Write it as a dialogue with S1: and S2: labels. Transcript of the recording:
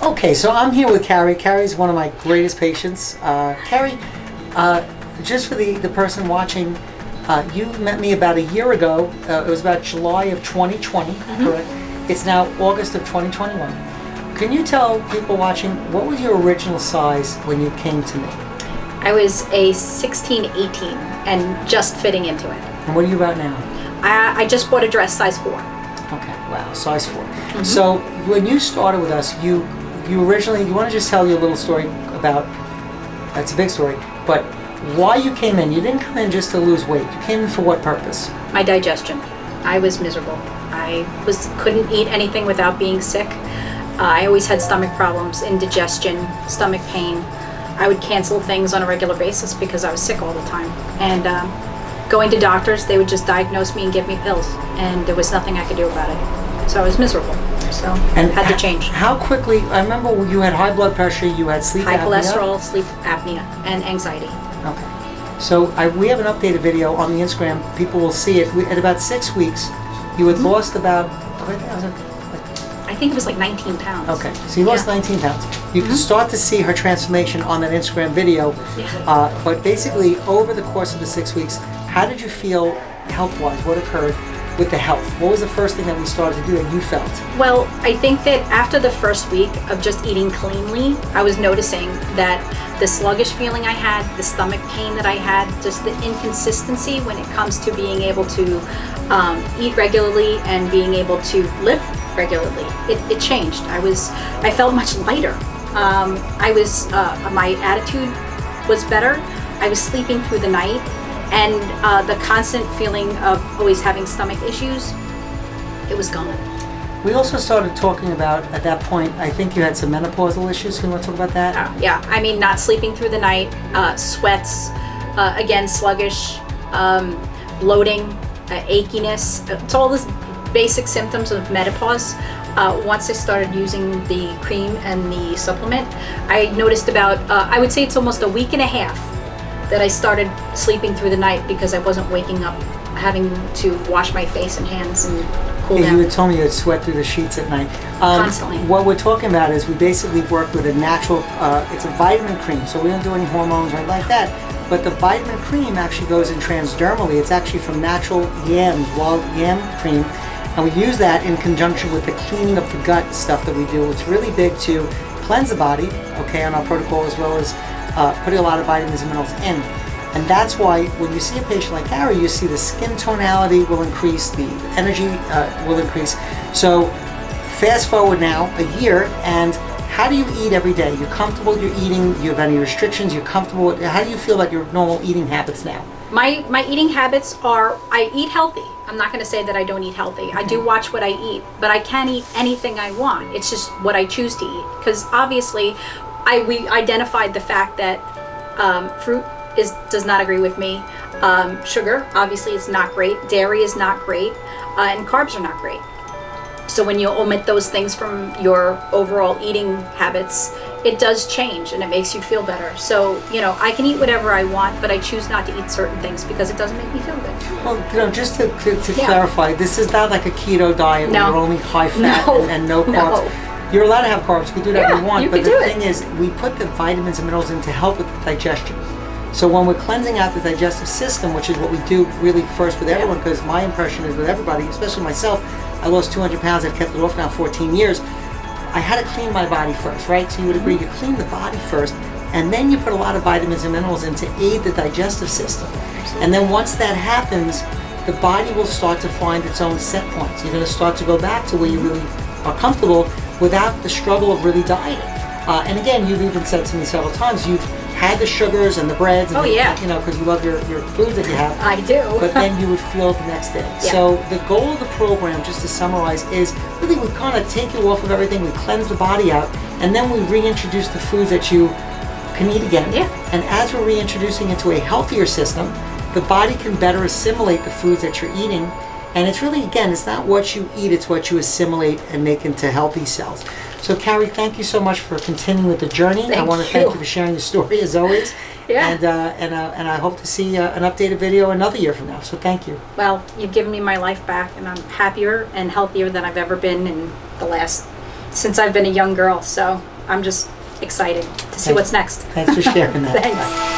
S1: Okay, so I'm here with Carrie. Carrie's one of my greatest patients. Carrie, just for the person watching, you met me about a year ago. It was about July of 2020, correct? It's now August of 2021. Can you tell people watching, what was your original size when you came to me?
S2: I was a 16, 18 and just fitting into it.
S1: And what are you about now?
S2: I just bought a dress size 4.
S1: Okay, wow, size 4. So when you started with us, you originally, you want to just tell your little story about, that's a big story, but why you came in? You didn't come in just to lose weight. You came in for what purpose?
S2: My digestion. I was miserable. I couldn't eat anything without being sick. I always had stomach problems, indigestion, stomach pain. I would cancel things on a regular basis because I was sick all the time. And going to doctors, they would just diagnose me and give me pills. And there was nothing I could do about it. So I was miserable. So
S1: And
S2: had to change.
S1: How quickly, I remember you had high blood pressure, you had sleep
S2: High
S1: apnea.
S2: cholesterol, sleep apnea, and anxiety.
S1: Okay. So we have an updated video on the Instagram. People will see it. At about 6 weeks, you had lost about,
S2: I think it was like 19 pounds.
S1: okay, so you lost 19 pounds. You can start to see her transformation on that Instagram video.
S2: Yeah.
S1: But basically, over the course of the 6 weeks, how did you feel health-wise? What occurred with the health? What was the first thing that we started to do that you felt?
S2: Well, I think that after the first week of just eating cleanly, I was noticing that the sluggish feeling I had, the stomach pain that I had, just the inconsistency when it comes to being able to eat regularly and being able to lift regularly. It changed. I felt much lighter. My attitude was better. I was sleeping through the night, and the constant feeling of always having stomach issues, it was gone.
S1: We also started talking about, at that point, I think you had some menopausal issues. Can you want to talk about that?
S2: Yeah, I mean, not sleeping through the night, sweats, again, sluggish, bloating, achiness. It's all these basic symptoms of menopause. Once I started using the cream and the supplement, I noticed about, I would say it's almost a week and a half that I started sleeping through the night because I wasn't waking up having to wash my face and hands and cool
S1: Yeah,
S2: down.
S1: you had told me you had sweat through the sheets at night.
S2: Constantly.
S1: What we're talking about is we basically work with a natural, it's a vitamin cream, so we don't do any hormones or anything like that. But the vitamin cream actually goes in transdermally. It's actually from natural yams, wild yam cream. And we use that in conjunction with the cleaning of the gut stuff that we do. It's really big to cleanse the body, okay, on our protocol, as well as putting a lot of vitamins and minerals in. And that's why when you see a patient like Carrie, you see the skin tonality will increase, the energy will increase. So fast forward now a year, and how do you eat every day? You're comfortable you're eating? Do you have any restrictions? You're comfortable? How do you feel about your normal eating habits now?
S2: My eating habits are, I eat healthy. I'm not going to say that I don't eat healthy. I do watch what I eat, but I can eat anything I want. It's just what I choose to eat. Because obviously, we identified the fact that fruit does not agree with me. Sugar, obviously, is not great. Dairy is not great. And carbs are not great. So when you omit those things from your overall eating habits, it does change and it makes you feel better. So, I can eat whatever I want, but I choose not to eat certain things because it doesn't make me feel good.
S1: Well, just to clarify, this is not like a keto diet where you're only high fat and no carbs.
S2: No.
S1: You're allowed to have carbs, you can do whatever you want,
S2: you
S1: but
S2: can
S1: the
S2: do
S1: thing is, we put the vitamins and minerals in to help with the digestion. So when we're cleansing out the digestive system, which is what we do really first with everyone, because my impression is with everybody, especially myself, I lost 200 pounds, I've kept it off now 14 years. I had to clean my body first, right? So you would agree, you clean the body first, and then you put a lot of vitamins and minerals in to aid the digestive system. And then once that happens, the body will start to find its own set points. You're going to start to go back to where you really are comfortable without the struggle of really dieting. And again, you've even said to me several times, you've had the sugars and the breads, and because you love your foods that you have.
S2: I do.
S1: But then you would feel it the next day.
S2: Yeah.
S1: So the goal of the program, just to summarize, is really we kind of take you off of everything, we cleanse the body out, and then we reintroduce the foods that you can eat again.
S2: Yeah.
S1: And as we're reintroducing into a healthier system, the body can better assimilate the foods that you're eating. And it's really, again, it's not what you eat, it's what you assimilate and make into healthy cells. So Carrie, thank you so much for continuing with the journey. I want to thank you for sharing your story as always.
S2: Yeah.
S1: And I hope to see an updated video another year from now. So thank you.
S2: Well, you've given me my life back, and I'm happier and healthier than I've ever been in the last since I've been a young girl. So I'm just excited to see what's next.
S1: Thanks for sharing that.
S2: Thanks.